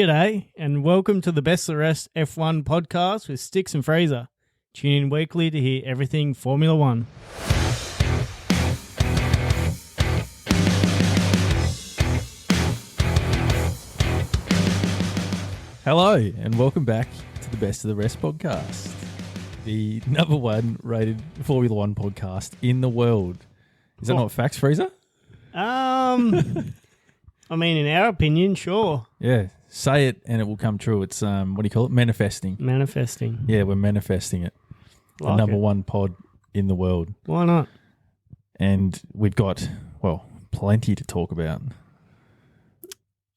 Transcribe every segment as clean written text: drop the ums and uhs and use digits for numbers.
G'day, and welcome to the Best of the Rest F1 podcast with Stix and Fraser. Tune in weekly to hear everything Formula One. Hello, and welcome back to the Best of the Rest podcast, the number one rated Formula One podcast in the world. Is that not facts, Fraser? I mean, in our opinion, sure. Yeah, say it and it will come true. It's, what do you call it? Manifesting. Manifesting. Yeah, we're manifesting it. Like the number it. one pod in the world. Why not? And we've got, well, plenty to talk about.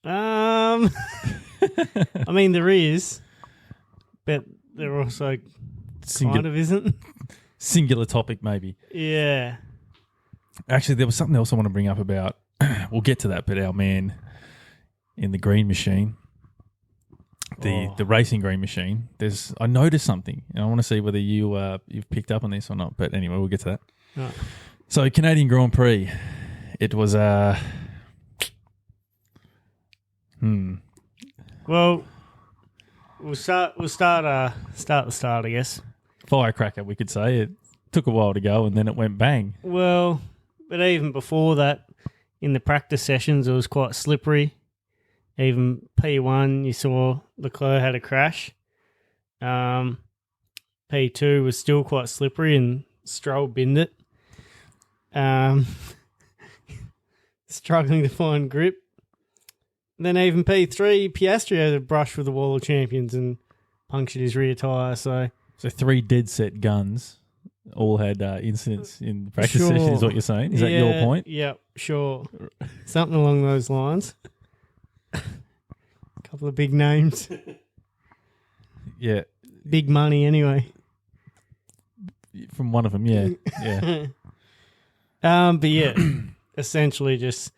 I mean, there is, but there also kind of isn't. Singular topic, maybe. Yeah. Actually, there was something else I want to bring up about. We'll get to that, but our man in the green machine, the racing green machine, I noticed something, and I want to see whether you've picked up on this or not. But anyway, we'll get to that. Right. So, Canadian Grand Prix, it was Well, we'll start the start, I guess. firecracker, we could say. It took a while to go, and then it went bang. Well, but even before that, in the practice sessions, it was quite slippery. Even P1, you saw Leclerc had a crash. P2 was still quite slippery, and Stroll binned it. Struggling to find grip. Then even P3, Piastri had a brush with the wall of champions and punctured his rear tyre. So three dead set guns all had incidents in the practice sessions, is what you're saying? Is that your point? Yeah, sure. Something along those lines. A couple of big names. Yeah. Big money anyway. From one of them, yeah. Yeah. But yeah, essentially just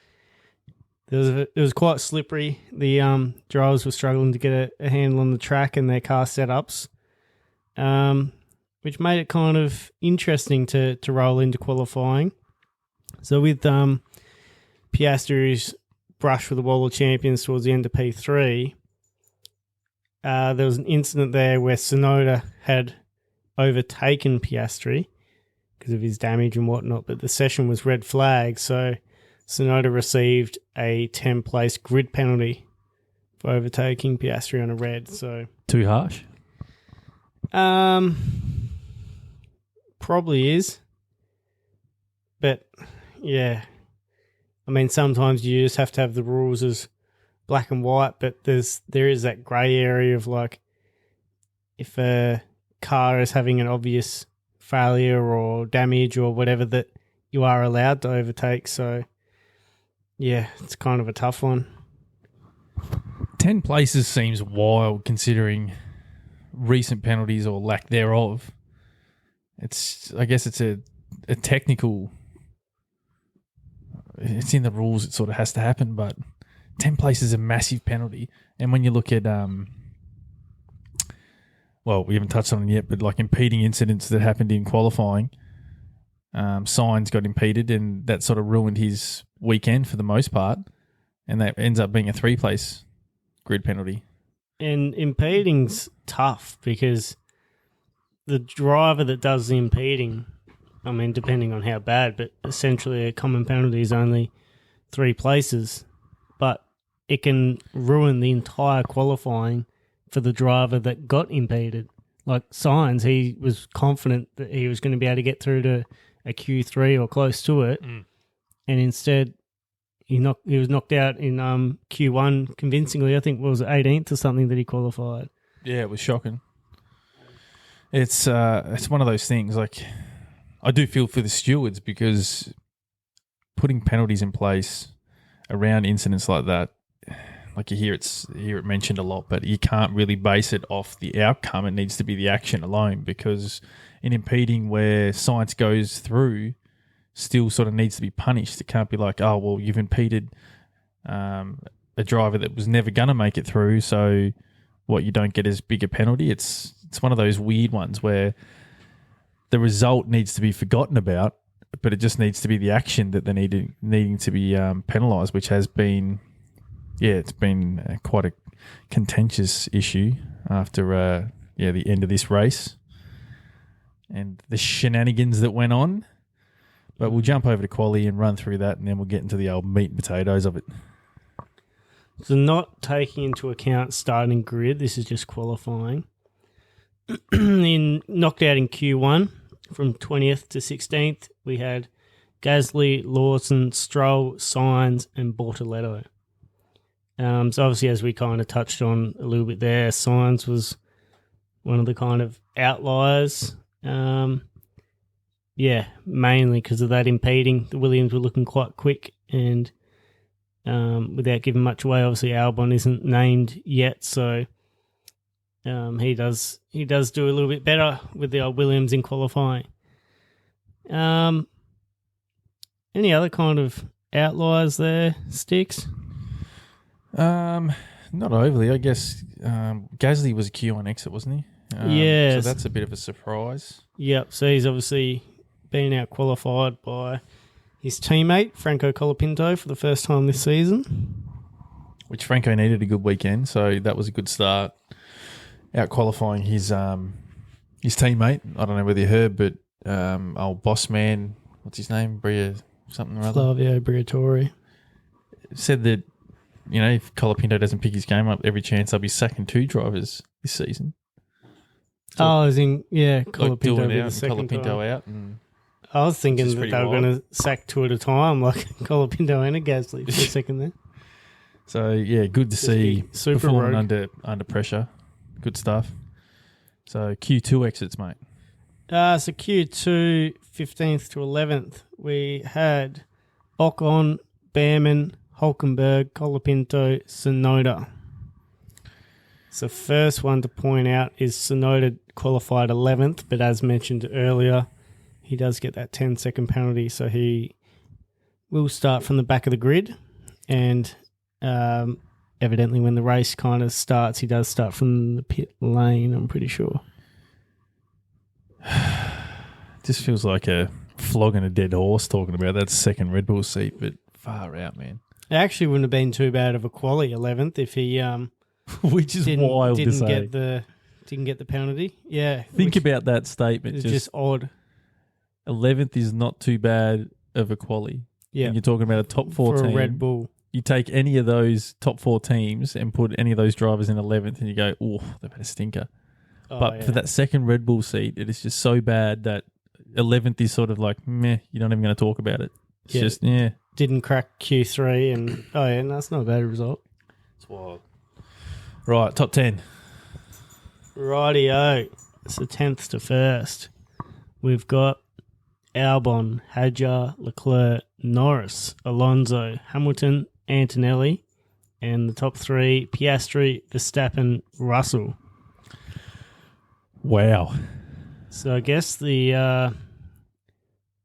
it was quite slippery. The drivers were struggling to get a handle on the track and their car setups, which made it kind of interesting to roll into qualifying. So with Piastri's brush with the wall of champions towards the end of P3, there was an incident there where Tsunoda had overtaken Piastri because of his damage and whatnot, but the session was red flag, so Tsunoda received a 10-place grid penalty for overtaking Piastri on a red. So Too harsh? Probably is. But, yeah. I mean, sometimes you just have to have the rules as black and white, but there is that grey area of, like, if a car is having an obvious failure or damage or whatever, that you are allowed to overtake. So, yeah, it's kind of a tough one. 10 places seems wild considering recent penalties or lack thereof. I guess it's a technical. It's in the rules. It sort of has to happen, but 10 places is a massive penalty. And when you look at, well, we haven't touched on it yet, but like impeding incidents that happened in qualifying, Sainz got impeded, and that sort of ruined his weekend for the most part, and that ends up being a 3-place grid penalty. And impeding's tough because the driver that does the impeding, I mean, depending on how bad, but essentially a common penalty is only 3 places, but it can ruin the entire qualifying for the driver that got impeded. Like Sainz, he was confident that he was going to be able to get through to a Q3 or close to it, and instead he was knocked out in Q1 convincingly. I think it was 18th or something that he qualified. Yeah, it was shocking. It's one of those things. Like, I do feel for the stewards because putting penalties in place around incidents like that, like you hear it mentioned a lot, but you can't really base it off the outcome. It needs to be the action alone, because in impeding where science goes through still sort of needs to be punished. It can't be like, oh, well, you've impeded a driver that was never going to make it through, so what, you don't get as big a penalty. It's one of those weird ones where the result needs to be forgotten about, but it just needs to be the action that they're needing to be penalised, which has been, it's been quite contentious issue after the end of this race and the shenanigans that went on. But we'll jump over to quali and run through that, and then we'll get into the old meat and potatoes of it. So not taking into account starting grid, this is just qualifying. Knocked out in Q1 from 20th to 16th, we had Gasly, Lawson, Stroll, Sainz, and Bortoletto. So obviously, as we kind of touched on a little bit there, Sainz was one of the kind of outliers. Mainly because of that impeding. The Williams were looking quite quick, and without giving much away, obviously Albon isn't named yet, so he does do a little bit better with the old Williams in qualifying. Any other kind of outliers there, Stix? Not overly. I guess Gasly was a Q1 exit, wasn't he? Yes. So that's a bit of a surprise. Yep. So he's obviously been out qualified by his teammate, Franco Colapinto, for the first time this season. Which Franco needed a good weekend, so that was a good start. Out qualifying his teammate. I don't know whether you heard, but old boss man, what's his name? Bria something or other. Flavio Briatore. Said that, if Colapinto doesn't pick his game up, every chance they'll be sacking 2 drivers this season. So, as in, Colapinto doing be out the second Colapinto time. out. And I was thinking that pretty they were wild. going to sack 2 at a time, like Colapinto and a Gasly for a second there. So, yeah, good to see super performing rogue. under pressure. Good stuff. So, Q2 exits, mate. So Q2, 15th to 11th, we had Ocon, Behrman, Hulkenberg, Colapinto, Tsunoda. So first one to point out is Tsunoda qualified 11th, but as mentioned earlier, he does get that 10-second penalty, so he will start from the back of the grid. And evidently when the race kind of starts, he does start from the pit lane, I'm pretty sure. Just feels like a flogging a dead horse talking about that second Red Bull seat, but far out, man. It actually wouldn't have been too bad of a quali 11th if he Which is wild to say. Didn't get the penalty. Yeah. Think about that statement. It's just odd. 11th is not too bad of a quali. Yeah. And you're talking about a top 4 for team. a Red Bull. You take any of those top 4 teams and put any of those drivers in 11th and you go, oh, they've had a stinker. For that second Red Bull seat, it is just so bad that 11th is sort of like, meh, you're not even going to talk about it. It's just, Didn't crack Q3 and, that's not a bad result. It's wild. Right, top 10. Rightio. So 10th to 1st. We've got Albon, Hadjar, Leclerc, Norris, Alonso, Hamilton, Antonelli, and the top 3, Piastri, Verstappen, Russell. Wow. So I guess the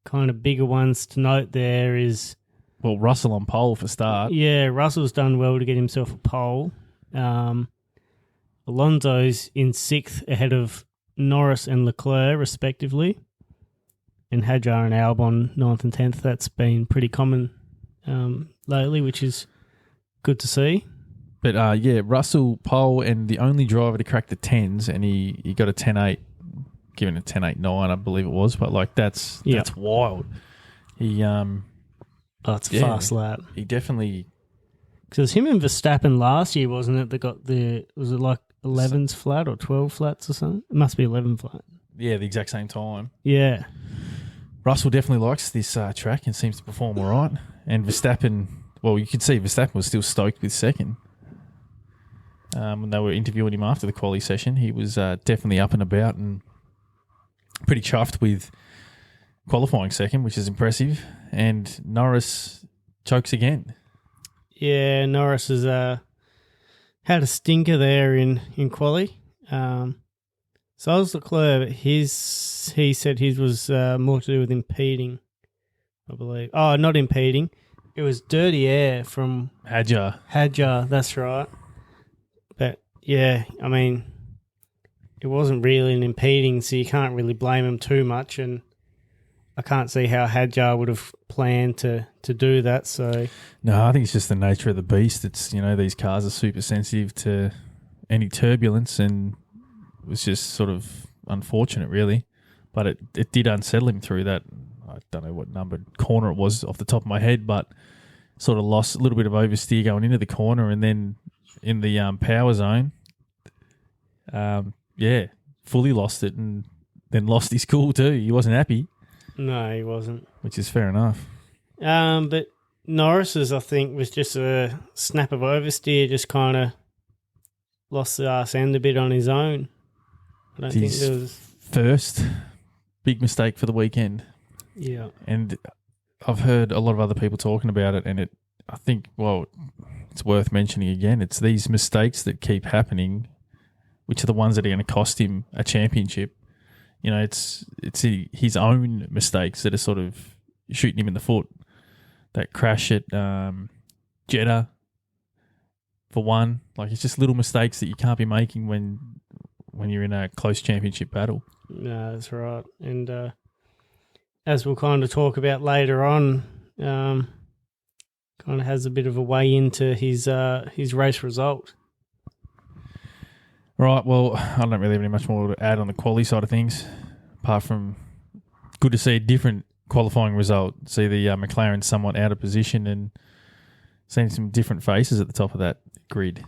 kind of bigger ones to note there is... Well, Russell on pole for start. Yeah, Russell's done well to get himself a pole. Alonso's in 6th ahead of Norris and Leclerc, respectively. And Hadjar and Albon, 9th and 10th. That's been pretty common lately, which is good to see. But, Russell pole and the only driver to crack the 10s, and he got a 10.8, given a 10.89, I believe it was. But, that's wild. He... it's a fast lap. He definitely... Because it was him and Verstappen last year, wasn't it? That got was it like 11s flat or 12 flats or something? It must be 11 flat. Yeah, the exact same time. Yeah. Russell definitely likes this track and seems to perform all right. And Verstappen, well, you could see Verstappen was still stoked with second. When they were interviewing him after the quali session, he was definitely up and about and pretty chuffed with qualifying second, which is impressive. And Norris chokes again. Yeah, Norris has had a stinker there in quali. So was Leclerc, but he said his was more to do with impeding, I believe. Oh, not impeding. It was dirty air from Hadjar, that's right. But, yeah, I mean, it wasn't really an impeding, so you can't really blame him too much. And I can't see how Hadjar would have planned to do that. So No, I think it's just the nature of the beast. It's, these cars are super sensitive to any turbulence, and it was just sort of unfortunate, really. But it did unsettle him through that. I don't know what numbered corner it was off the top of my head, but sort of lost a little bit of oversteer going into the corner, and then in the power zone, fully lost it, and then lost his cool too. He wasn't happy. No, he wasn't. Which is fair enough. But Norris's, I think, was just a snap of oversteer, just kind of lost the arse end a bit on his own. I don't think there was... First big mistake for the weekend. Yeah. And I've heard a lot of other people talking about it, and I think, it's worth mentioning again. It's these mistakes that keep happening, which are the ones that are going to cost him a championship. It's his own mistakes that are sort of shooting him in the foot. That crash at Jeddah, for one. Like, it's just little mistakes that you can't be making when you're in a close championship battle. No, that's right. And as we'll kind of talk about later on, kind of has a bit of a way into his race result. Right, well, I don't really have any much more to add on the quali side of things, apart from good to see a different qualifying result. See the McLaren somewhat out of position and seeing some different faces at the top of that grid.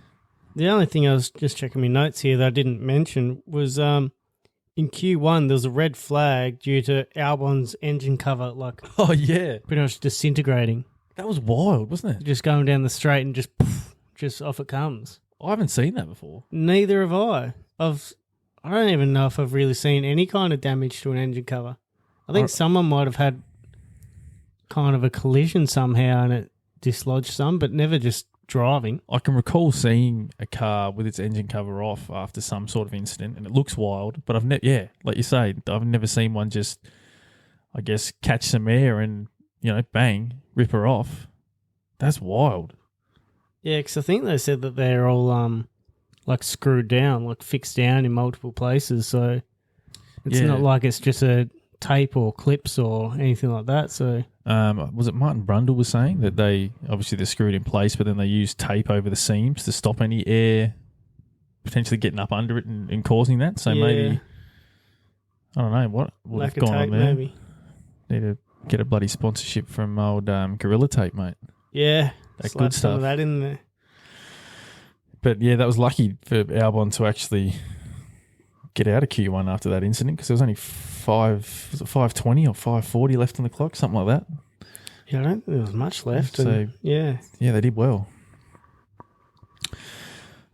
The only thing I was just checking my notes here that I didn't mention was in Q1 there was a red flag due to Albon's engine cover oh yeah, pretty much disintegrating. That was wild, wasn't it? Just going down the straight and just off it comes. I haven't seen that before. Neither have I. I don't even know if I've really seen any kind of damage to an engine cover. I think someone might have had kind of a collision somehow and it dislodged some, but never just driving. I can recall seeing a car with its engine cover off after some sort of incident, and it looks wild, but like you say, I've never seen one just, I guess, catch some air and, bang, rip her off. That's wild. Yeah, because I think they said that they're all screwed down, fixed down in multiple places. So it's not like it's just a tape or clips or anything like that. So was it Martin Brundle was saying that they're screwed in place, but then they use tape over the seams to stop any air potentially getting up under it and causing that. So maybe, I don't know what would have gone on there. Maybe need to get a bloody sponsorship from old Gorilla Tape, mate. Yeah. That good stuff. Some of that in there. But yeah, that was lucky for Albon to actually get out of Q1 after that incident, because there was only 5:20 or 5:40 left on the clock, something like that. Yeah, I don't think there was much left. So yeah, they did well.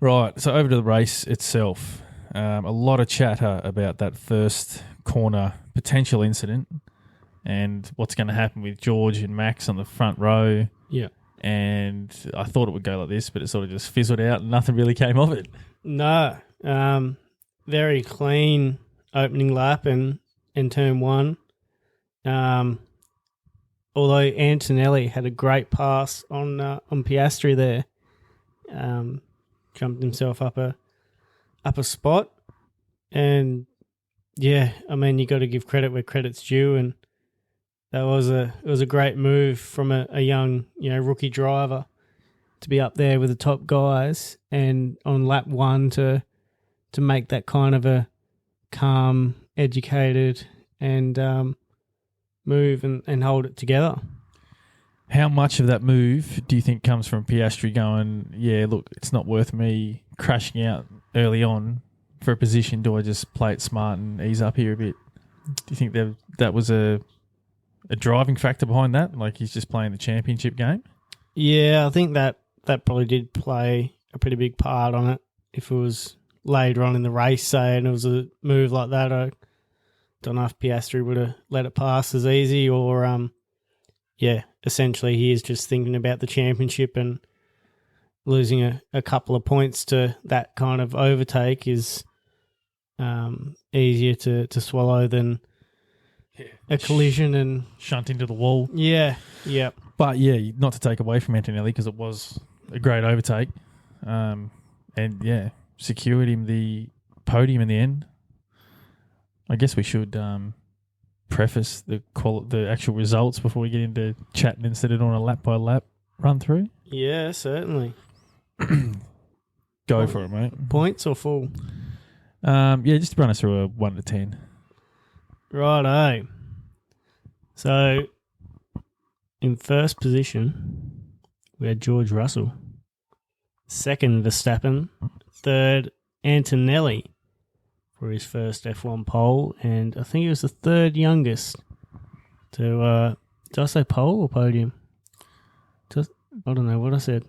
Right, so over to the race itself. A lot of chatter about that first corner potential incident and what's going to happen with George and Max on the front row. Yeah. And I thought it would go like this, but it sort of just fizzled out and nothing really came of it. No. Very clean opening lap in turn one. Although Antonelli had a great pass on Piastri there. Jumped himself up a spot. And yeah, I mean, you got to give credit where credit's due, and it was a great move from a young, rookie driver to be up there with the top guys, and on lap one to make that kind of a calm, educated, and move and hold it together. How much of that move do you think comes from Piastri going, yeah, look, it's not worth me crashing out early on for a position. Do I just play it smart and ease up here a bit? Do you think that was a driving factor behind that? Like, he's just playing the championship game? Yeah, I think that probably did play a pretty big part on it. If it was later on in the race, say, and it was a move like that, I don't know if Piastri would have let it pass as easy, or essentially he is just thinking about the championship, and losing a couple of points to that kind of overtake is easier to swallow than a collision and shunt into the wall. Yeah. But yeah, not to take away from Antonelli, because it was a great overtake, and secured him the podium in the end. I guess we should preface the actual results before we get into chatting instead of doing a lap by lap run through? Yeah, certainly. Go for it, mate. Points or full? Just run us through a 1 to 10. Righto. So, in first position, we had George Russell. Second, Verstappen. Third, Antonelli for his first F1 pole. And I think he was the third youngest to, did I say pole or podium? I don't know what I said.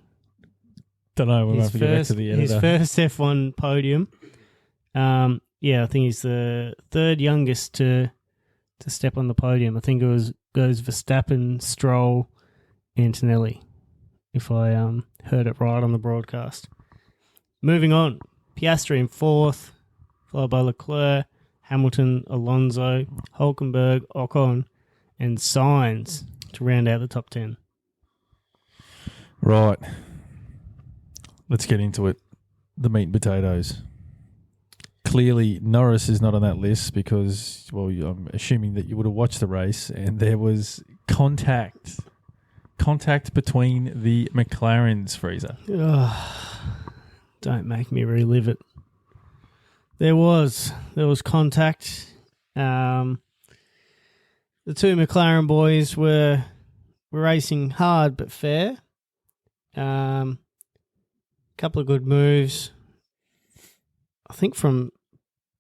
Don't know. We'll have to get back to the editor. His first F1 podium. I think he's the third youngest to step on the podium. I think it goes Verstappen, Stroll, Antonelli, if I heard it right on the broadcast. Moving on, Piastri in fourth, followed by Leclerc, Hamilton, Alonso, Hulkenberg, Ocon, and Sainz to round out the top 10. Right. Let's get into it. The meat and potatoes. Clearly, Norris is not on that list because, well, I'm assuming that you would have watched the race and there was contact between the McLarens, Freezer. Don't make me relive it. There was contact. The two McLaren boys were racing hard but fair. Couple of good moves. I think from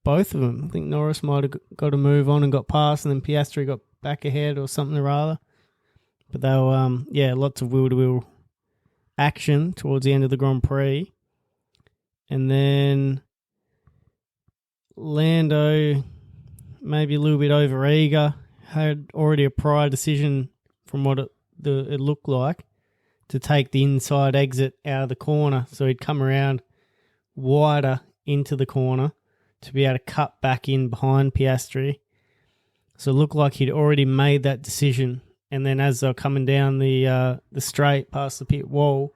both of them. I think Norris might have got a move on and got past, and then Piastri got back ahead or something or other. But they were, lots of wheel-to-wheel action towards the end of the Grand Prix. And then Lando, maybe a little bit over-eager, had already a prior decision from what it looked like to take the inside exit out of the corner. So he'd come around wider into the corner to be able to cut back in behind Piastri. So it looked like he'd already made that decision. And then as they're coming down the straight past the pit wall,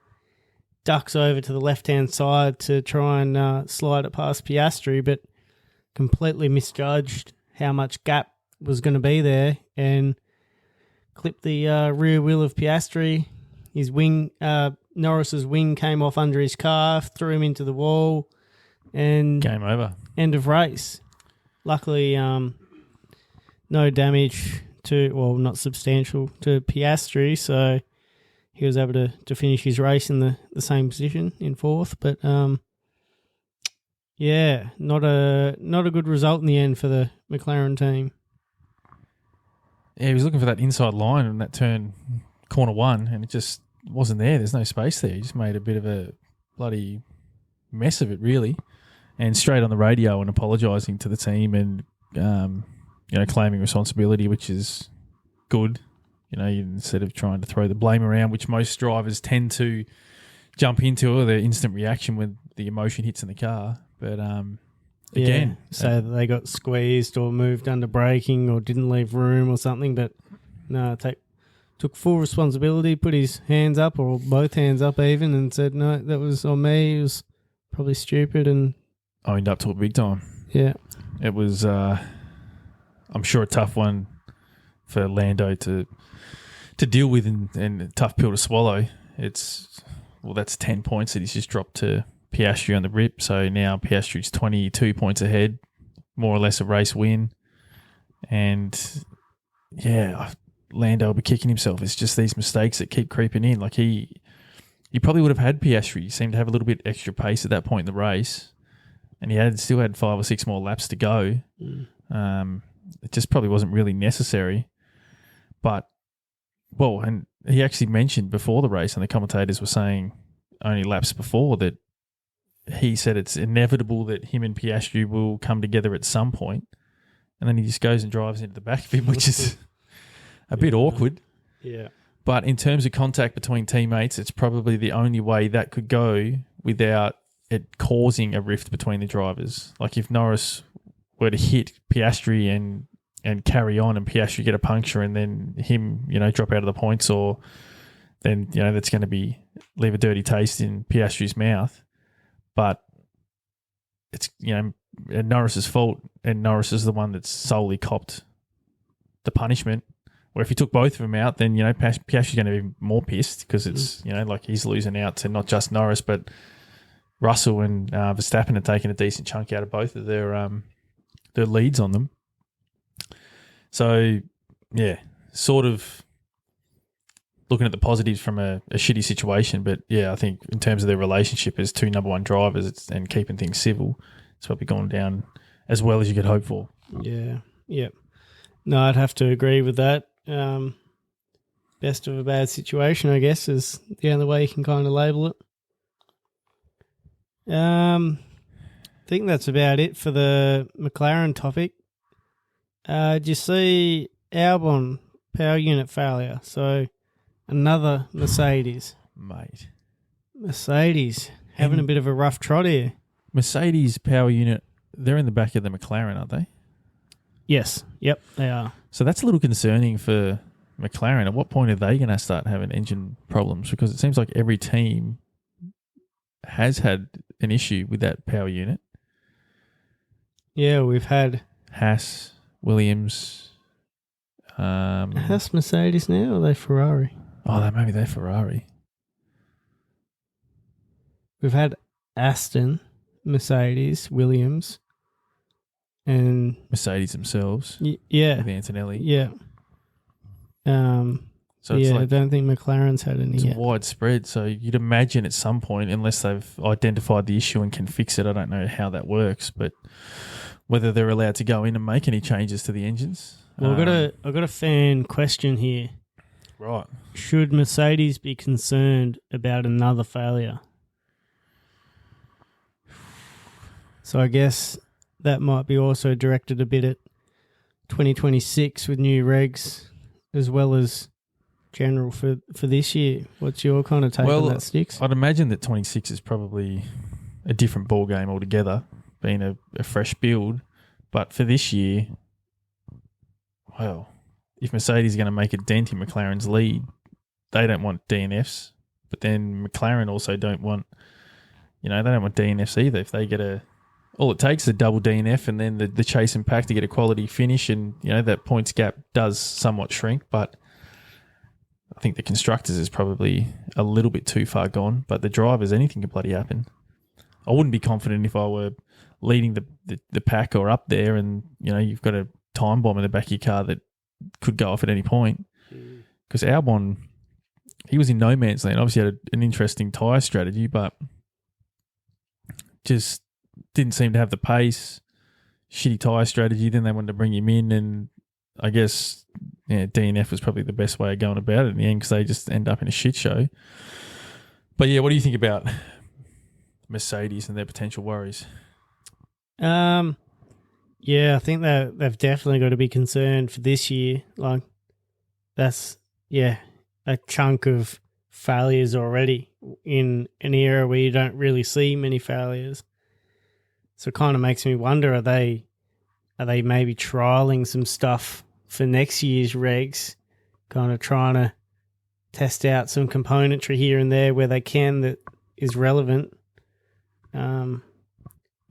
ducks over to the left-hand side to try and slide it past Piastri, but completely misjudged how much gap was going to be there and clipped the rear wheel of Piastri. His wing, Norris's wing came off under his car, threw him into the wall, and game over. End of race. Luckily, no damage not substantial to Piastri, so he was able to finish his race in the same position in fourth. But not a good result in the end for the McLaren team. Yeah, he was looking for that inside line in that turn, corner one, and it just wasn't there. There's no space there. He just made a bit of a bloody mess of it, really. And straight on the radio and apologising to the team and, claiming responsibility, which is good. Instead of trying to throw the blame around, which most drivers tend to jump into, or their instant reaction when the emotion hits in the car. But again, so they got squeezed or moved under braking or didn't leave room or something. But no, took full responsibility, put his hands up or both hands up even, and said, no, that was on me. It was probably stupid and owned up to it big time. Yeah. It was, I'm sure, a tough one for Lando to deal with and a tough pill to swallow. That's 10 points that he's just dropped to Piastri on the rip. So now Piastri's 22 points ahead, more or less a race win. And Lando will be kicking himself. It's just these mistakes that keep creeping in. Like he probably would have had Piastri. He seemed to have a little bit extra pace at that point in the race. And he still had 5 or 6 more laps to go. It just probably wasn't really necessary. But, and he actually mentioned before the race, and the commentators were saying only laps before that he said it's inevitable that him and Piastri will come together at some point. And then he just goes and drives into the back of him, which is a bit awkward. Yeah. But in terms of contact between teammates, it's probably the only way that could go without it causing a rift between the drivers. Like if Norris were to hit Piastri and carry on and Piastri get a puncture and then him, drop out of the points, or then, that's going to leave a dirty taste in Piastri's mouth. But it's, Norris's fault, and Norris is the one that's solely copped the punishment. Where if you took both of them out, then, Piastri's going to be more pissed because it's, like he's losing out to not just Norris, but Russell and Verstappen are taking a decent chunk out of both of their leads on them. So, yeah, sort of looking at the positives from a shitty situation. But, yeah, I think in terms of their relationship as two number one drivers and keeping things civil, it's probably gone down as well as you could hope for. Yeah, yeah. No, I'd have to agree with that. Best of a bad situation, I guess, is the only way you can kind of label it. I think that's about it for the McLaren topic. Did you see Albon power unit failure? So another Mercedes. Mate. Mercedes having a bit of a rough trot here. Mercedes power unit, they're in the back of the McLaren, aren't they? Yes. Yep, they are. So that's a little concerning for McLaren. At what point are they going to start having engine problems? Because it seems like every team has had an issue with that power unit. Yeah, we've had Haas, Williams. Haas Mercedes now, or are they Ferrari? Oh, maybe they're Ferrari. We've had Aston, Mercedes, Williams, and Mercedes themselves. Yeah, with Antonelli. Yeah. So it's I don't think McLaren's had any yet. It's widespread, so you'd imagine at some point, unless they've identified the issue and can fix it, I don't know how that works, but whether they're allowed to go in and make any changes to the engines. Well, I've got a fan question here. Right. Should Mercedes be concerned about another failure? So I guess that might be also directed a bit at 2026 with new regs, as well as general for this year. What's your kind of take on that, Stix? I'd imagine that 26 is probably a different ball game altogether, being a fresh build. But for this year, well, if Mercedes are going to make a dent in McLaren's lead, they don't want DNFs. But then McLaren also don't want, they don't want DNFs either. If they get all it takes is a double DNF and then the chase and pack to get a quality finish, and that points gap does somewhat shrink. But I think the constructors is probably a little bit too far gone. But the drivers, anything can bloody happen. I wouldn't be confident if I were leading the pack or up there, and you've got a time bomb in the back of your car that could go off at any point. Because Albon, he was in no man's land. Obviously had an interesting tyre strategy, but just didn't seem to have the pace. Shitty tyre strategy. Then they wanted to bring him in, and I guess DNF was probably the best way of going about it in the end, because they just end up in a shit show. But yeah, what do you think about Mercedes and their potential worries? Yeah, I think that they've definitely got to be concerned for this year. Like, that's a chunk of failures already in an era where you don't really see many failures. So it kind of makes me wonder, are they maybe trialing some stuff for next year's regs, kind of trying to test out some componentry here and there where they can that is relevant. But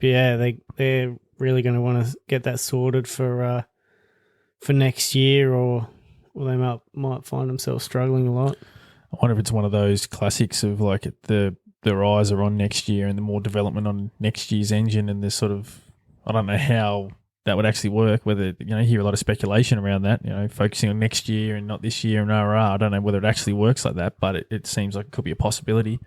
yeah, they're really going to want to get that sorted for next year, or they might find themselves struggling a lot. I wonder if it's one of those classics of like their eyes are on next year and the more development on next year's engine, and there's sort of, I don't know how that would actually work, whether, you hear a lot of speculation around that, focusing on next year and not this year and I don't know whether it actually works like that, but it seems like it could be a possibility.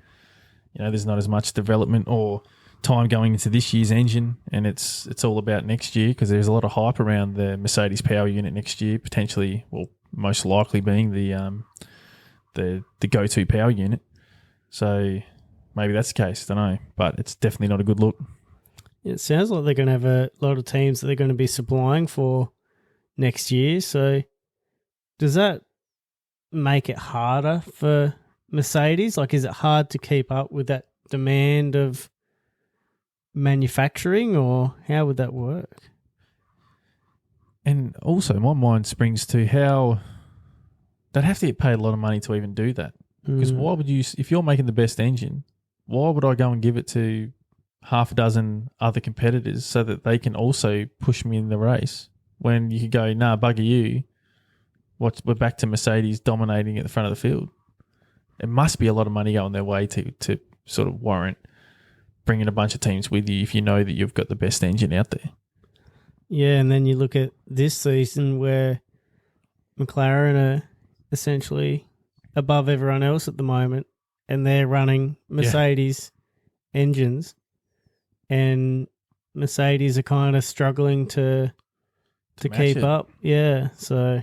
There's not as much development or time going into this year's engine, and it's all about next year, because there's a lot of hype around the Mercedes power unit next year, potentially, well, most likely being the go-to power unit. So maybe that's the case, I don't know, but it's definitely not a good look. It sounds like they're going to have a lot of teams that they're going to be supplying for next year. So does that make it harder for Mercedes? Like, is it hard to keep up with that demand of manufacturing, or how would that work? And also my mind springs to how they'd have to get paid a lot of money to even do that. Because why would you, if you're making the best engine, why would I go and give it to half a dozen other competitors so that they can also push me in the race, when you could go, nah, bugger you, we're back to Mercedes dominating at the front of the field. It must be a lot of money going their way to sort of warrant bringing a bunch of teams with you if you know that you've got the best engine out there. Yeah, and then you look at this season where McLaren are essentially above everyone else at the moment, and they're running Mercedes engines, and Mercedes are kind of struggling to keep up. Yeah, so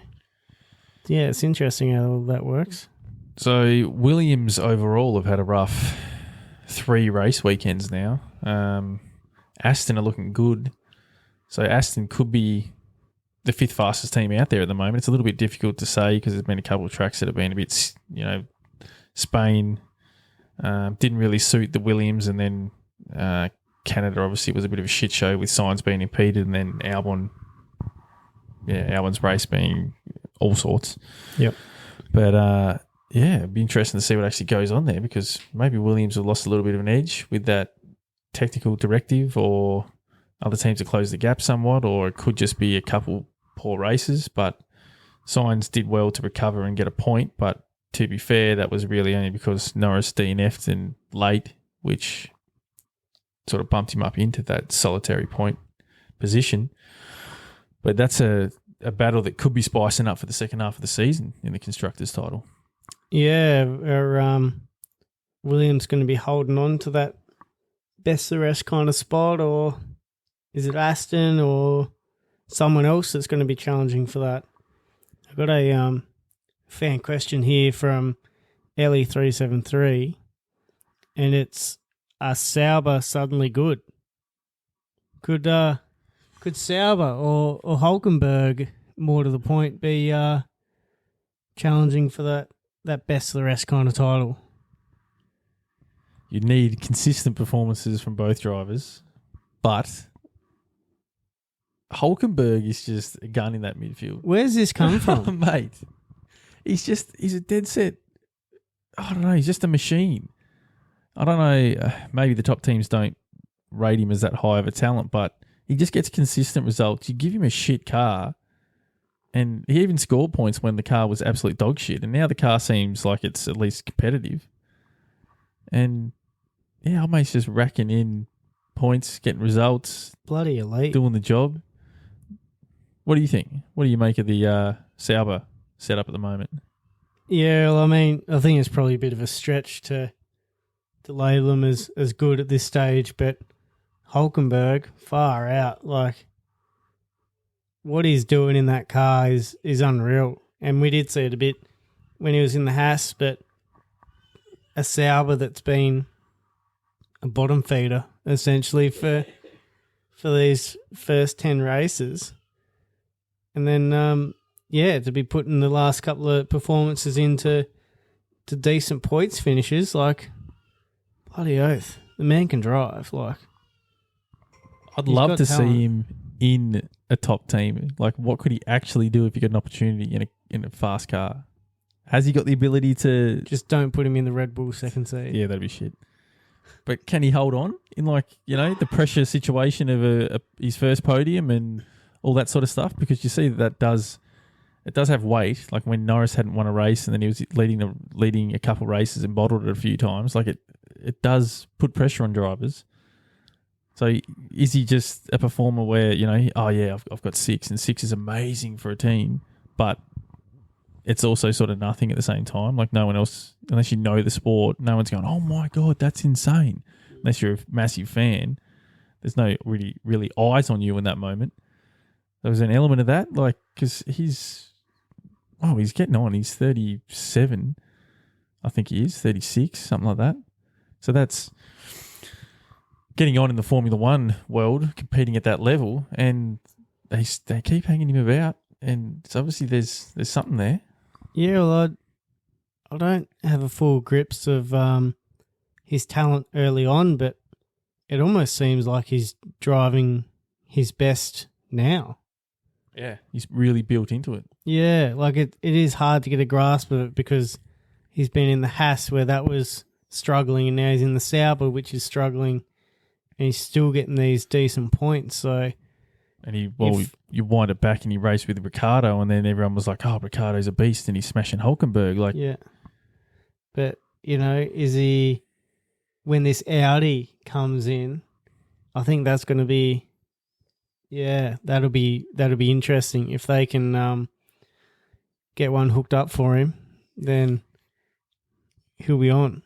yeah, it's interesting how all that works. So Williams overall have had a rough 3 race weekends now. Aston are looking good. So Aston could be the 5th fastest team out there at the moment. It's a little bit difficult to say because there's been a couple of tracks that have been a bit, Spain didn't really suit the Williams, and then Canada obviously was a bit of a shit show with Sainz being impeded, and then Albon's race being all sorts. Yep. But it'd be interesting to see what actually goes on there, because maybe Williams have lost a little bit of an edge with that technical directive, or other teams have closed the gap somewhat, or it could just be a couple poor races. But Sainz did well to recover and get a point, but to be fair, that was really only because Norris DNF'd and late, which sort of bumped him up into that solitary point position. But that's a battle that could be spicing up for the second half of the season in the Constructors' title. Yeah, Williams going to be holding on to that best of the rest kind of spot, or is it Aston or someone else that's going to be challenging for that? I've got a fan question here from Ellie373, and it's, are Sauber suddenly good? Could Sauber or Hulkenberg, more to the point, be challenging for that best of the rest kind of title? You need consistent performances from both drivers, but Hulkenberg is just a gun in that midfield. Where's this come from? Mate, he's a dead set, I don't know, he's just a machine. I don't know, maybe the top teams don't rate him as that high of a talent, but he just gets consistent results. You give him a shit car, and he even scored points when the car was absolute dog shit, and now the car seems like it's at least competitive. And yeah, our mate's just racking in points, getting results. Bloody elite. Doing the job. What do you think? What do you make of the Sauber setup at the moment? Yeah, well, I mean, I think it's probably a bit of a stretch to label them as good at this stage, but Hulkenberg, far out. Like, what he's doing in that car is unreal. And we did see it a bit when he was in the Haas, but a Sauber that's been a bottom feeder, essentially, for these first 10 races. And then, to be putting the last couple of performances into decent points finishes, like, bloody oath, the man can drive. Like, I'd love to see him in a top team. Like, what could he actually do if he got an opportunity in a fast car? Has he got the ability to... Just don't put him in the Red Bull second seat. Yeah, that'd be shit. But can he hold on in, the pressure situation of his first podium and all that sort of stuff? Because you see it does have weight. Like when Norris hadn't won a race and then he was leading a couple races and bottled it a few times. Like it does put pressure on drivers. So is he just a performer where, I've got 6 and 6 is amazing for a team, but it's also sort of nothing at the same time. Like no one else, unless you know the sport, no one's going, oh my God, that's insane. Unless you're a massive fan, there's no really eyes on you in that moment. There was an element of that, because he's getting on. He's 37, I think he is, 36, something like that. So that's getting on in the Formula One world, competing at that level, and they keep hanging him about, and so obviously there's something there. Yeah, well, I don't have a full grips of his talent early on, but it almost seems like he's driving his best now. Yeah, he's really built into it. Yeah, like it is hard to get a grasp of it because he's been in the Haas where that was struggling, and now he's in the Sauber, which is struggling, and he's still getting these decent points. So And you wind it back and he raced with Ricardo, and then everyone was like, "Oh, Ricardo's a beast," and he's smashing Hulkenberg. Like, yeah. But is he, when this Audi comes in? I think that's going to be, that'll be interesting if they can get one hooked up for him. Then he'll be on.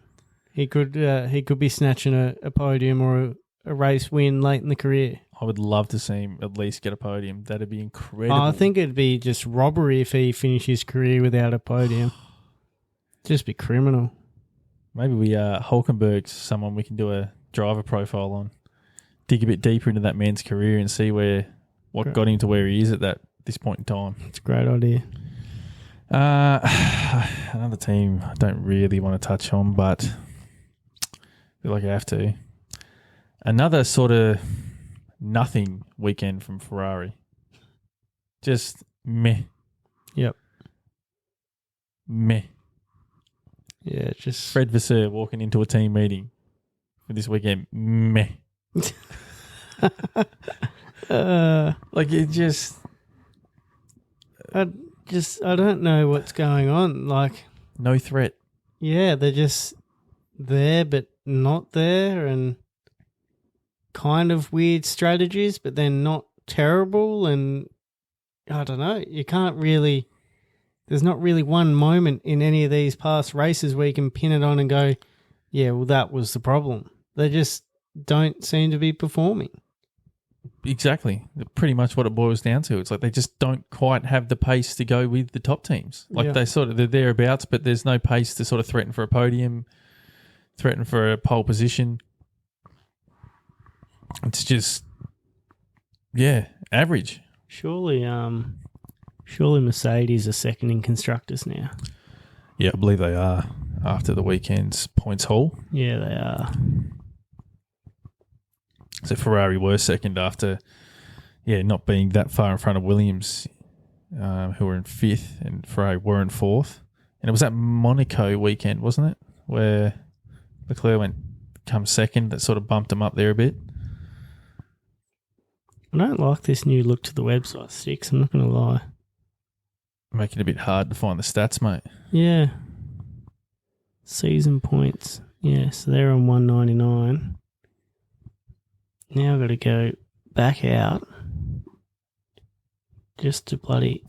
He could be snatching a podium or a race win late in the career. I would love to see him at least get a podium. That'd be incredible. I think it'd be just robbery if he finished his career without a podium. Just be criminal. Maybe Hulkenberg's someone we can do a driver profile on. Dig a bit deeper into that man's career and see what got him to where he is at this point in time. It's a great idea. Another team I don't really want to touch on, but I feel like I have to. Another sort of nothing weekend from Ferrari. Just meh. Yep. Meh. Yeah, just Fred Vasseur walking into a team meeting for this weekend. Meh. Like it just I don't know what's going on. Like, no threat. Yeah, they're just there but not there, and kind of weird strategies, but then not terrible. And I don't know. You can't really. There's not really one moment in any of these past races where you can pin it on and go, yeah, well, that was the problem. They just don't seem to be performing. Exactly. Pretty much what it boils down to. It's like they just don't quite have the pace to go with the top teams. Like they're thereabouts, but there's no pace to sort of threaten for a podium, threaten for a pole position. It's just, average. Surely Mercedes are second in constructors now. Yeah, I believe they are after the weekend's points haul. Yeah, they are. So Ferrari were second after, not being that far in front of Williams, who were in fifth, and Ferrari were in fourth. And it was that Monaco weekend, wasn't it, where Leclerc come second? That sort of bumped him up there a bit. I don't like this new look to the website, Stix. I'm not going to lie. Making it a bit hard to find the stats, mate. Yeah. Season points. Yeah, so they're on 199. Now I've got to go back out just to bloody...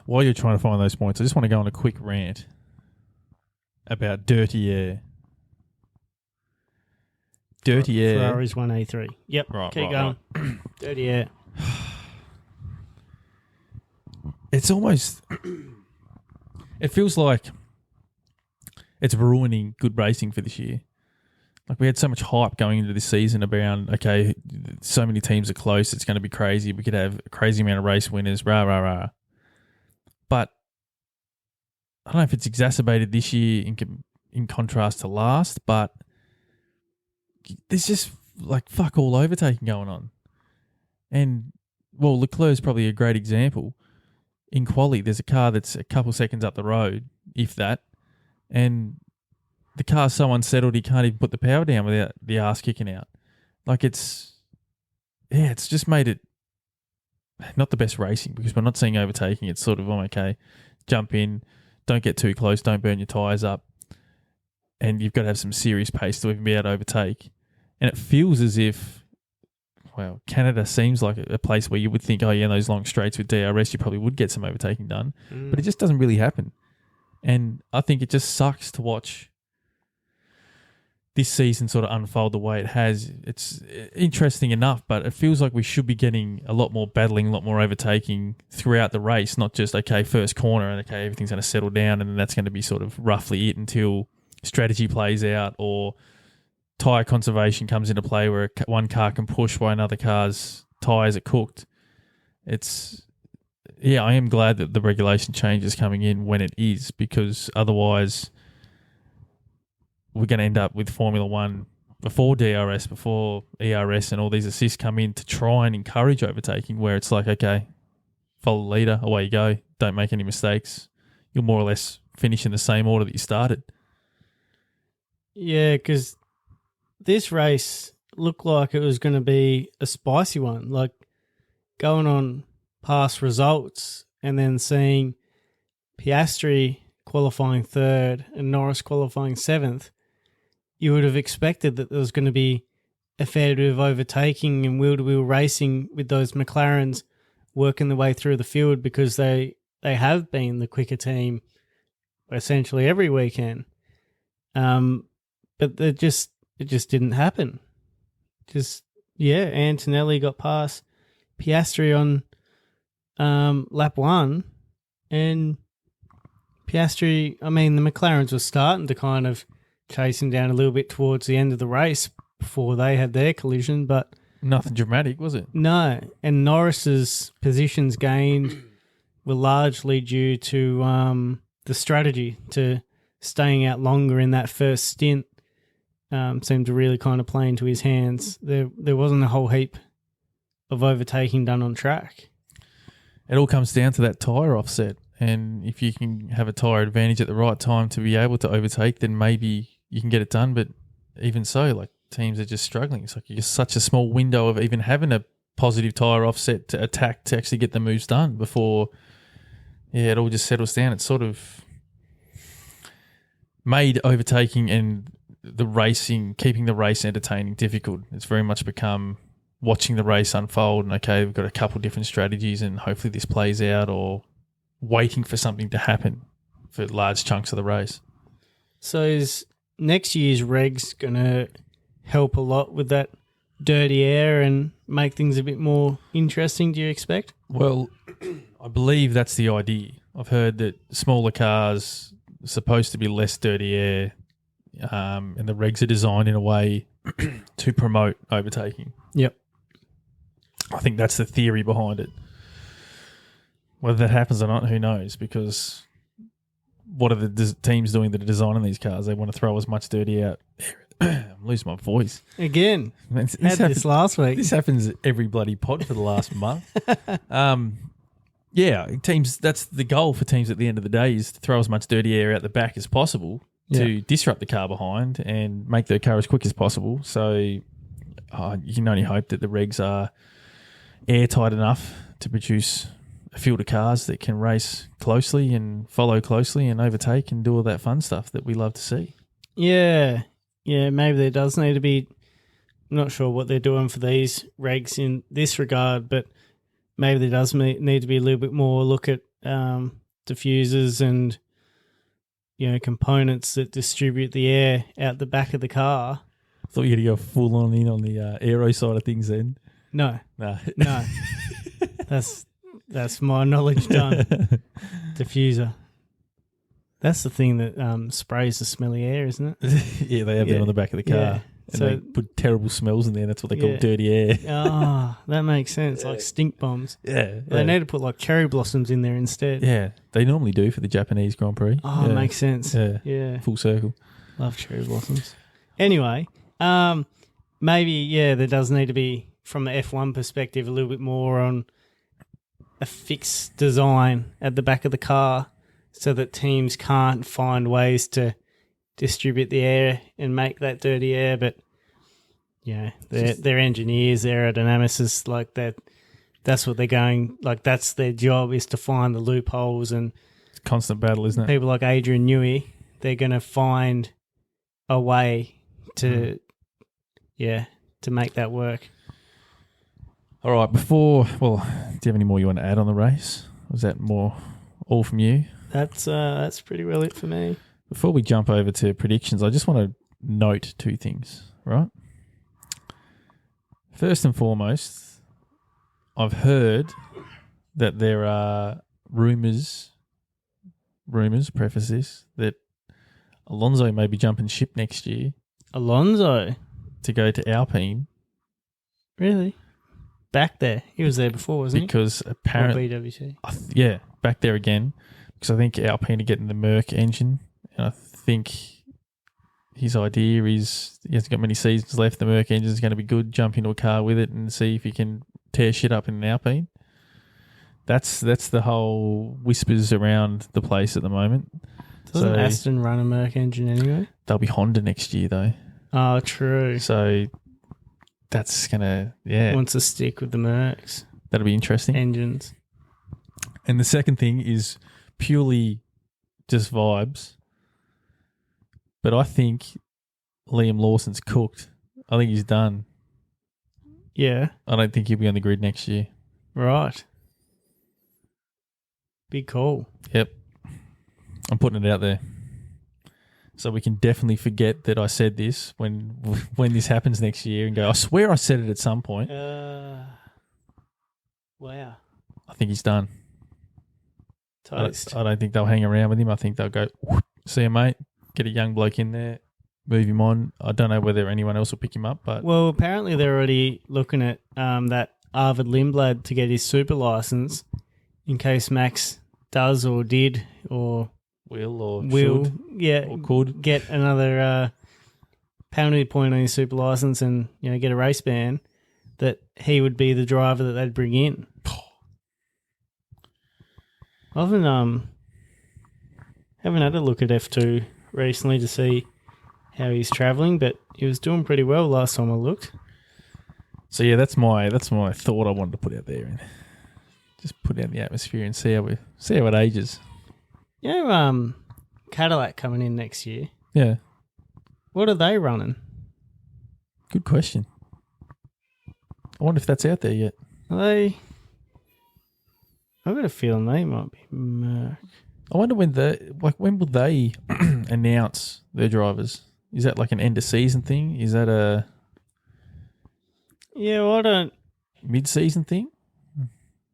While you're trying to find those points, I just want to go on a quick rant about dirty air. Dirty air. Ferrari's 1A3. Yep, keep going. Right. Dirty air. It's almost... It feels like it's ruining good racing for this year. Like, we had so much hype going into this season around, okay, so many teams are close, it's going to be crazy. We could have a crazy amount of race winners, rah, rah, rah. But I don't know if it's exacerbated this year in contrast to last, but there's just, like, fuck all overtaking going on. And, well, Leclerc's probably a great example. In quali, there's a car that's a couple seconds up the road, if that, and the car's so unsettled he can't even put the power down without the ass kicking out. Like, it's just made it not the best racing, because we're not seeing overtaking. It's sort of, okay, jump in, don't get too close, don't burn your tyres up, and you've got to have some serious pace to even be able to overtake. And it feels as if, well, Canada seems like a place where you would think, in those long straights with DRS, you probably would get some overtaking done, but it just doesn't really happen. And I think it just sucks to watch this season sort of unfold the way it has. It's interesting enough, but it feels like we should be getting a lot more battling, a lot more overtaking throughout the race, not just, okay, first corner and, okay, everything's going to settle down and then that's going to be sort of roughly it until strategy plays out or tyre conservation comes into play where one car can push while another car's tyres are cooked. I am glad that the regulation change is coming in when it is, because otherwise we're going to end up with Formula One before DRS, before ERS and all these assists come in to try and encourage overtaking, where it's like, okay, follow the leader, away you go, don't make any mistakes. You'll more or less finish in the same order that you started. Yeah, because this race looked like it was going to be a spicy one. Like, going on past results and then seeing Piastri qualifying third and Norris qualifying seventh, you would have expected that there was going to be a fair bit of overtaking and wheel-to-wheel racing with those McLarens working their way through the field, because they have been the quicker team essentially every weekend. But it just didn't happen. Antonelli got past Piastri on lap 1, and Piastri, the McLarens were starting to kind of chase him down a little bit towards the end of the race before they had their collision, but nothing dramatic, was it? No, and Norris's positions gained were largely due to the strategy to staying out longer in that first stint. Seemed to really kind of play into his hands. There wasn't a whole heap of overtaking done on track. It all comes down to that tyre offset, and if you can have a tyre advantage at the right time to be able to overtake, then maybe you can get it done. But even so, like, teams are just struggling. It's like you're such a small window of even having a positive tyre offset to attack to actually get the moves done before it all just settles down. It's sort of made overtaking and the racing, keeping the race entertaining, difficult. It's very much become watching the race unfold and, okay, we've got a couple different strategies and hopefully this plays out, or waiting for something to happen for large chunks of the race. So is next year's regs going to help a lot with that dirty air and make things a bit more interesting, do you expect? Well, I believe that's the idea. I've heard that smaller cars are supposed to be less dirty air, and the regs are designed in a way to promote overtaking. Yep. I think that's the theory behind it. Whether that happens or not, who knows? Because what are the teams doing that are designing these cars? They want to throw as much dirty out. I'm losing my voice. Again, Man, this last week. This happens every bloody pod for the last month. Teams, that's the goal for teams at the end of the day, is to throw as much dirty air out the back as possible to disrupt the car behind and make their car as quick as possible. So you can only hope that the regs are airtight enough to produce a field of cars that can race closely and follow closely and overtake and do all that fun stuff that we love to see. Yeah, maybe there does need to be, I'm not sure what they're doing for these regs in this regard, but maybe there does need to be a little bit more look at diffusers and, components that distribute the air out the back of the car. I thought you had to go full on in on the aero side of things then. No. That's my knowledge done. Diffuser. That's the thing that sprays the smelly air, isn't it? Yeah, they have that on the back of the car. Yeah. And they put terrible smells in there. That's what they call dirty air. Oh, that makes sense. Like stink bombs. Yeah. They need to put like cherry blossoms in there instead. Yeah, they normally do for the Japanese Grand Prix. Oh, yeah. Makes sense. Yeah. Full circle. Love cherry blossoms. Anyway, maybe, there does need to be, from the F1 perspective, a little bit more on a fixed design at the back of the car so that teams can't find ways to distribute the air and make that dirty air. But, they're engineers, aerodynamicists, like that. That's what they're going, like that's their job, is to find the loopholes. And it's a constant battle, isn't it? People like Adrian Newey, they're going to find a way to make that work. All right, do you have any more you want to add on the race? Was that more all from you? That's pretty well it for me. Before we jump over to predictions, I just want to note two things, right? First and foremost, I've heard that there are rumours, preface this, that Alonso may be jumping ship next year. Alonso? To go to Alpine. Really? Back there. He was there before, wasn't because apparently, BWT. Back there again. Because I think Alpine are getting the Merc engine, and I think his idea is he hasn't got many seasons left. The Merc engine is going to be good. Jump into a car with it and see if he can tear shit up in an Alpine. That's the whole whispers around the place at the moment. Doesn't Aston run a Merc engine anyway? They'll be Honda next year though. Oh, true. So that's gonna wants to stick with the Mercs. That'll be interesting. engines. And the second thing is purely just vibes. But I think Liam Lawson's cooked. I think he's done. Yeah, I don't think he'll be on the grid next year. right. Big call. Yep. I'm putting it out there. So we can definitely forget that I said this when this happens next year and go, I swear I said it at some point. Wow. I think he's done. Toast. I don't think they'll hang around with him. I think they'll go, see you, mate. Get a young bloke in there. Move him on. I don't know whether anyone else will pick him up, but Well, apparently they're already looking at that Arvid Lindblad to get his super license in case Max does or did or will should, or could get another penalty point on his super license and get a race ban, that he would be the driver that they'd bring in. I haven't had a look at F2 recently to see how he's travelling, but he was doing pretty well last time I looked. So yeah, that's my thought I wanted to put out there and just put out in the atmosphere and see how it ages. Cadillac coming in next year. Yeah. What are they running? Good question. I wonder if that's out there yet. Are they? I've got a feeling they might be Merc. I wonder when will they announce their drivers? Is that like an end of season thing? Is that a I don't. mid-season thing?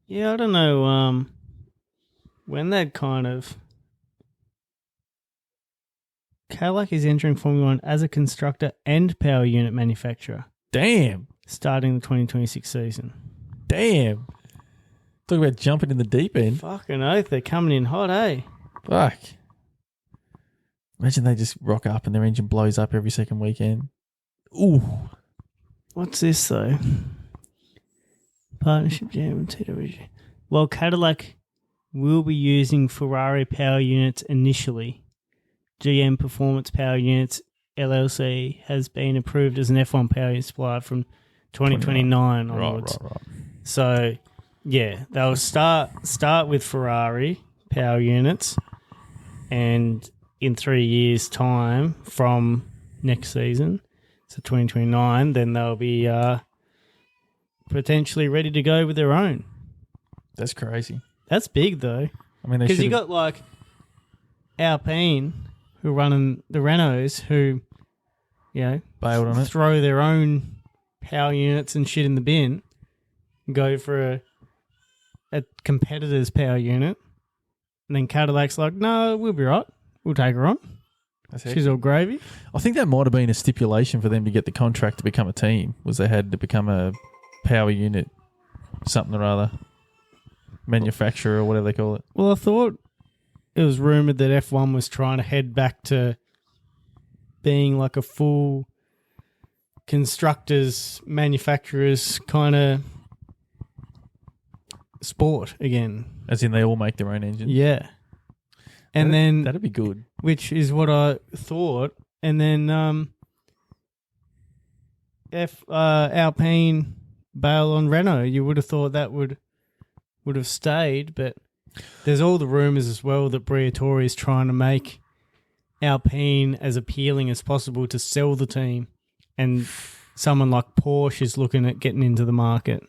Yeah, I don't know. When that kind of Cadillac is entering Formula One as a constructor and power unit manufacturer, Damn. starting the 2026 season. Damn. Talk about jumping in the deep end. Fucking oath, they're coming in hot, eh? Fuck. Imagine they just rock up and their engine blows up every second weekend. Ooh. What's this though? Partnership jam with TWG. While Cadillac will be using Ferrari power units initially, GM Performance Power Units LLC has been approved as an F1 power unit supplier from 2029 onwards. Right. So, yeah, they'll start with Ferrari power units, and in 3 years' time from next season, so 2029, then they'll be potentially ready to go with their own. That's crazy. That's big, though. I mean, Because you got like Alpine, who are running the Renaults, who, bailed on it. throw their own power units and shit in the bin, go for a competitor's power unit, and then Cadillac's like, no, we'll be right. We'll take her on. She's all gravy. I think that might have been a stipulation for them to get the contract to become a team, was they had to become a power unit, something or other, manufacturer or whatever they call it. Well, I thought it was rumoured that F1 was trying to head back to being like a full constructors, manufacturers kind of sport again. As in they all make their own engine? Yeah. And then that'd be good. Which is what I thought. And then Alpine bail on Renault. You would have thought that would have stayed, but there's all the rumours as well that Briatore is trying to make Alpine as appealing as possible to sell the team, and someone like Porsche is looking at getting into the market.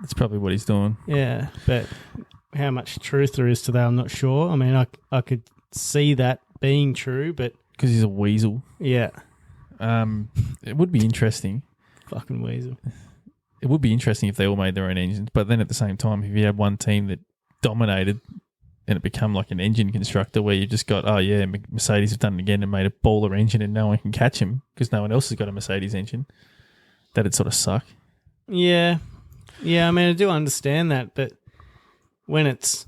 That's probably what he's doing. Yeah, but how much truth there is to that, I'm not sure. I mean, I could see that being true, but because he's a weasel. Yeah. It would be interesting. Fucking weasel. It would be interesting if they all made their own engines, but then at the same time, if you had one team that dominated and it become like an engine constructor where you just got, Mercedes have done it again and made a baller engine and no one can catch him because no one else has got a Mercedes engine, that'd sort of suck. Yeah. Yeah, I mean, I do understand that, but when it's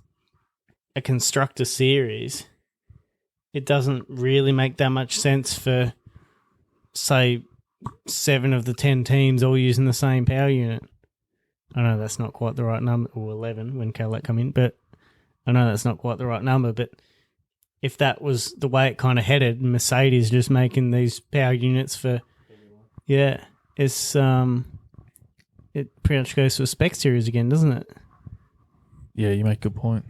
a constructor series, it doesn't really make that much sense for, say, 7 of the 10 teams all using the same power unit. I know that's not quite the right number, or 11 when Cadillac come in, but I know that's not quite the right number, but if that was the way it kind of headed, Mercedes just making these power units for, it's it pretty much goes to a spec series again, doesn't it? Yeah, you make a good point.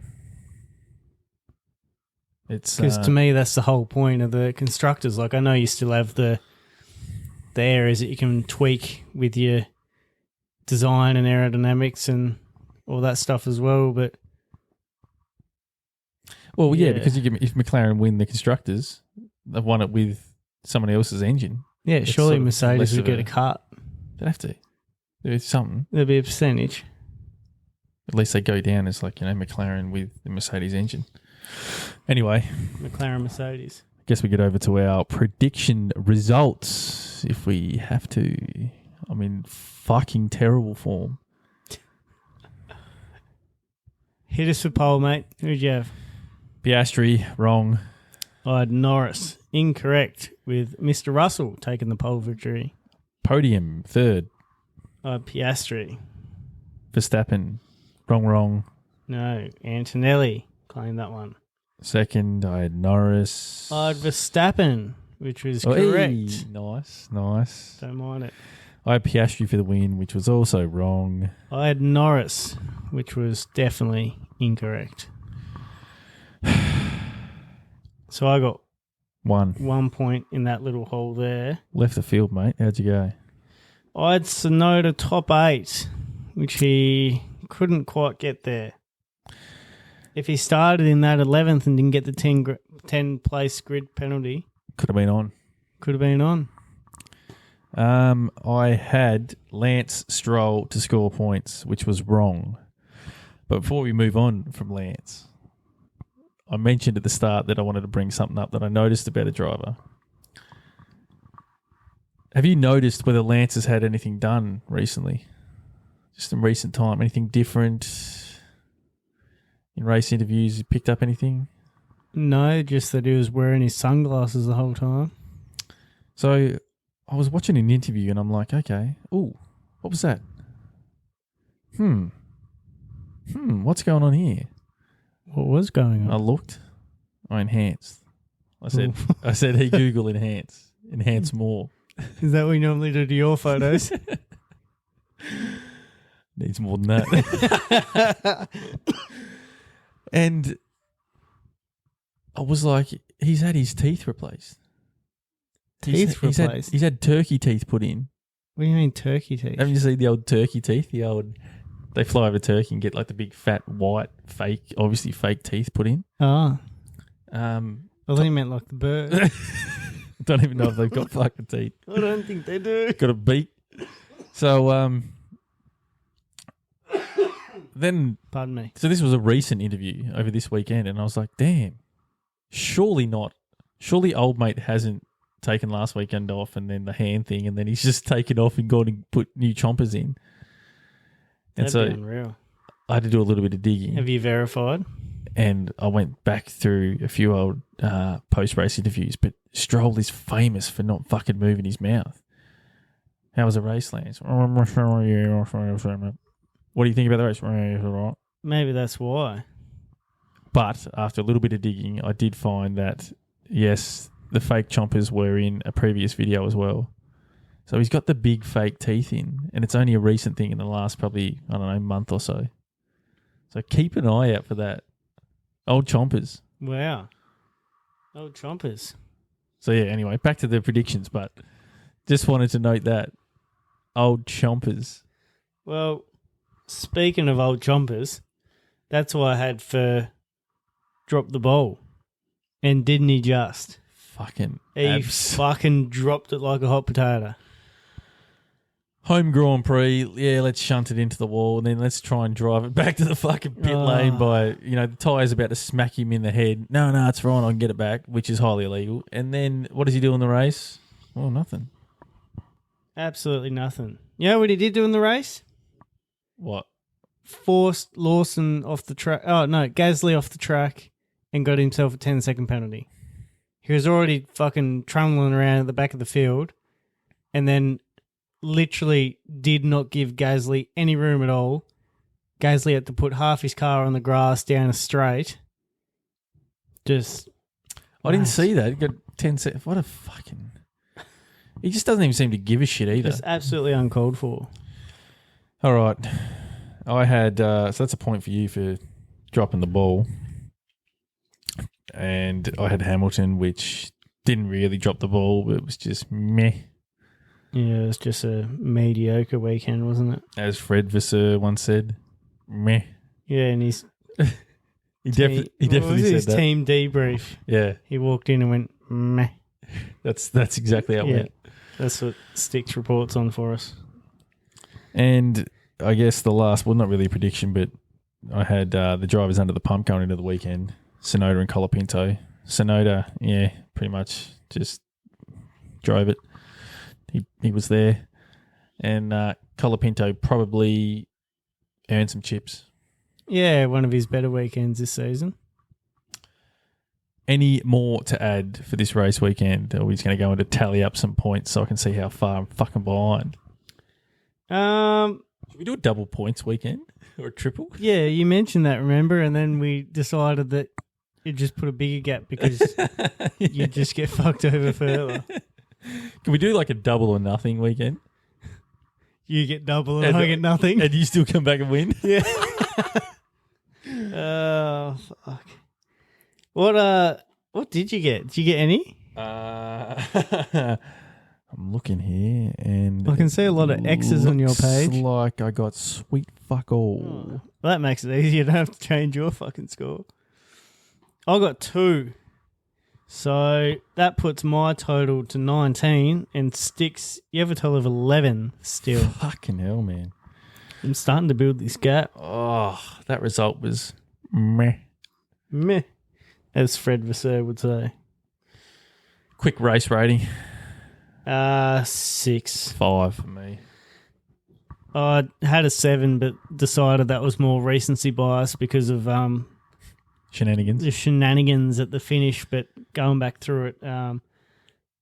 It's Because to me, that's the whole point of the constructors. Like, I know you still have the areas that you can tweak with your design and aerodynamics and all that stuff as well, but... Well, yeah, because if McLaren win the constructors, they've won it with someone else's engine. Yeah, It's surely sort of Mercedes less would of get a- a cut. They'd have to. There's something. There'd be a percentage. At least they go down as McLaren with the Mercedes engine. Anyway, McLaren Mercedes. I guess we get over to our prediction results if we have to. I'm in fucking terrible form. Hit us for pole, mate. Who'd you have? Piastri, wrong. I had Norris. Incorrect, with Mr. Russell taking the pole victory. Podium, third. I had Piastri. Verstappen, wrong. No, Antonelli claimed that one. Second, I had Norris. I had Verstappen, which was Oh, correct. hey, nice. Don't mind it. I had Piastri for the win, which was also wrong. I had Norris, which was definitely incorrect. So I got 1 point in that little hole there. Left the field, mate. How'd you go? I had Tsunoda top 8, which he couldn't quite get there. If he started in that 11th and didn't get the 10 place grid penalty, Could have been on. could have been on. I had Lance Stroll to score points, which was wrong. But before we move on from Lance, I mentioned at the start that I wanted to bring something up that I noticed about a driver. Have you noticed whether Lance has had anything done recently? Just in recent time, anything different in race interviews? You picked up anything? No, just that he was wearing his sunglasses the whole time. So I was watching an interview and I'm like, okay, ooh, what was that? What's going on here? What was going And I on? looked, I enhanced. I said, hey Google, enhance more. Is that what you normally do to your photos? Needs more than that. And I was like, he's had his teeth replaced. Teeth replaced? He's had turkey teeth put in. What do you mean turkey teeth? Haven't you seen the old turkey teeth? They fly over Turkey and get like the big fat white obviously fake teeth put in. Oh. I I thought you meant like the bird. don't even know if they've got fucking teeth. I don't think they do. Got a beak. So then Pardon me. so this was a recent interview over this weekend, and I was like, damn, surely not. Surely old mate hasn't taken last weekend off and then the hand thing, and then he's just taken off and gone and put new chompers in. And That'd be so unreal. I had to do a little bit of digging. Have you verified? And I went back through a few old post-race interviews, but Stroll is famous for not fucking moving his mouth. How was the race, Lance? What do you think about the race? Maybe that's why. But after a little bit of digging, I did find that, yes, the fake chompers were in a previous video as well. So he's got the big fake teeth in, and it's only a recent thing in the last probably, I don't know, month or so. So keep an eye out for that. Old chompers. Wow. Old chompers. So yeah, anyway, back to the predictions, but just wanted to note that. Old chompers. Well, speaking of old chompers, that's what I had for drop the ball. And didn't he just? Fucking He abs. fucking dropped it like a hot potato. Home Grand Prix, yeah, let's shunt it into the wall and then let's try and drive it back to the fucking pit lane by, the tyre's about to smack him in the head. No, it's fine, I can get it back, which is highly illegal. And then what does he do in the race? Well, nothing. Absolutely nothing. You know what he did do in the race? What? Forced Lawson off the track. Oh, no, Gasly off the track and got himself a 10-second penalty. He was already fucking trundling around at the back of the field and then literally did not give Gasly any room at all. Gasly had to put half his car on the grass down a straight. Just... I didn't see that. He got 10 seconds. What a fucking... He just doesn't even seem to give a shit either. Just absolutely uncalled for. All right. I had, so that's a point for you for dropping the ball. And I had Hamilton, which didn't really drop the ball, but it was just meh. Yeah, it was just a mediocre weekend, wasn't it? As Fred Vasseur once said, meh. Yeah, and he's He definitely said his that. team debrief. Yeah, He walked in and went, meh. that's exactly how it went. That's what Stix reports on for us. And I guess the last, well, not really a prediction, but I had the drivers under the pump going into the weekend, Sonoda and Colapinto. Sonoda, yeah, pretty much just drove it. He was there. And Colapinto probably earned some chips. Yeah, one of his better weekends this season. Any more to add for this race weekend? Or are we just going to go into tally up some points so I can see how far I'm fucking behind? Should we do a double points weekend or a triple? Yeah, you mentioned that, remember? And then we decided that you'd just put a bigger gap because you'd just get fucked over further. Can we do like a double or nothing weekend? You get double and I get nothing. And you still come back and win? Yeah. Oh, fuck. What did you get? Did you get any? I'm looking here and I can see a lot of X's on your page. Looks like I got sweet fuck all. Oh, well, that makes it easy. You don't have to change your fucking score. I got 2. So that puts my total to 19 and Stix, you have a total of 11 still. Fucking hell, man. I'm starting to build this gap. Oh, that result was meh. Meh, as Fred Vasseur would say. Quick race rating. 6. 5 for me. I had a 7, but decided that was more recency bias because of Shenanigans. the shenanigans at the finish. But going back through it,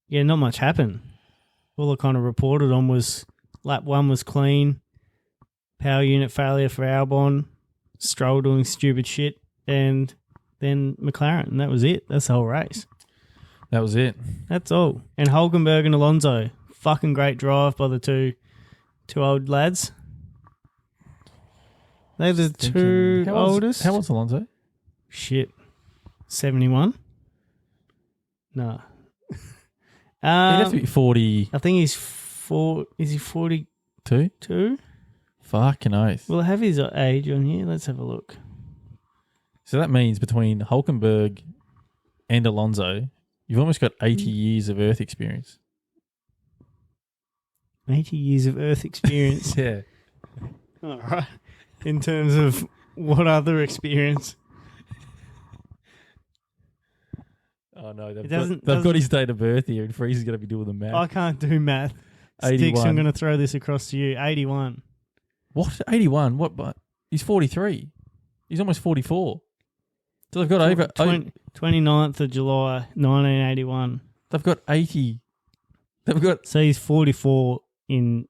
yeah, not much happened. All I kind of reported on was lap 1 was clean, power unit failure for Albon, Stroll doing stupid shit, and then McLaren. And that was it. That's the whole race. That was it. That's all. And Hulkenberg and Alonso, fucking great drive by the two old lads. They're the two oldest. How old's Alonso? Shit. 71? No. He'd have to be 42. I think he's is he 42? Fucking oath. Well, I have his age on here. Let's have a look. So that means between Hulkenberg and Alonso, you've almost got 80 years of Earth experience. 80 years of Earth experience. Yeah. All right. In terms of what other experience? Oh, no. They've doesn't- got his date of birth here, and Freeze is going to be doing the math. I can't do math. 81. Sticks, I'm going to throw this across to you. 81. What? 81? What? But he's 43. He's almost 44. So they've got over... 29th of July, 1981. They've got 80... They've got... So he's 44 in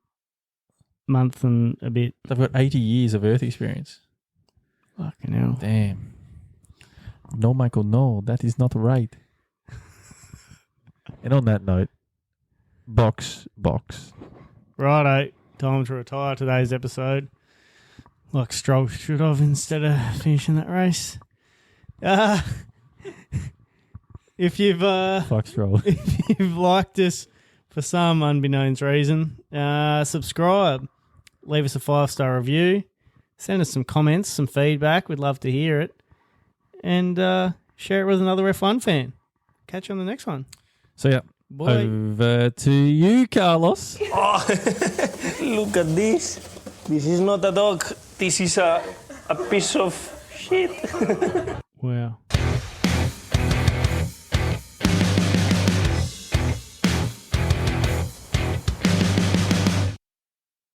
month and a bit. They've got 80 years of Earth experience. Fucking hell. Damn. No, Michael, no. That is not right. And on that note, box. Righto. Time to retire today's episode. Like Stroll should have instead of finishing that race. If you've Fuck Stroll. if you've liked us for some unbeknownst reason, subscribe, leave us a 5-star review, send us some comments, some feedback. We'd love to hear it, and share it with another F1 fan. Catch you on the next one. So yeah, Bye. over to you, Carlos. Oh, look at this. This is not a dog. This is a piece of shit. Wow.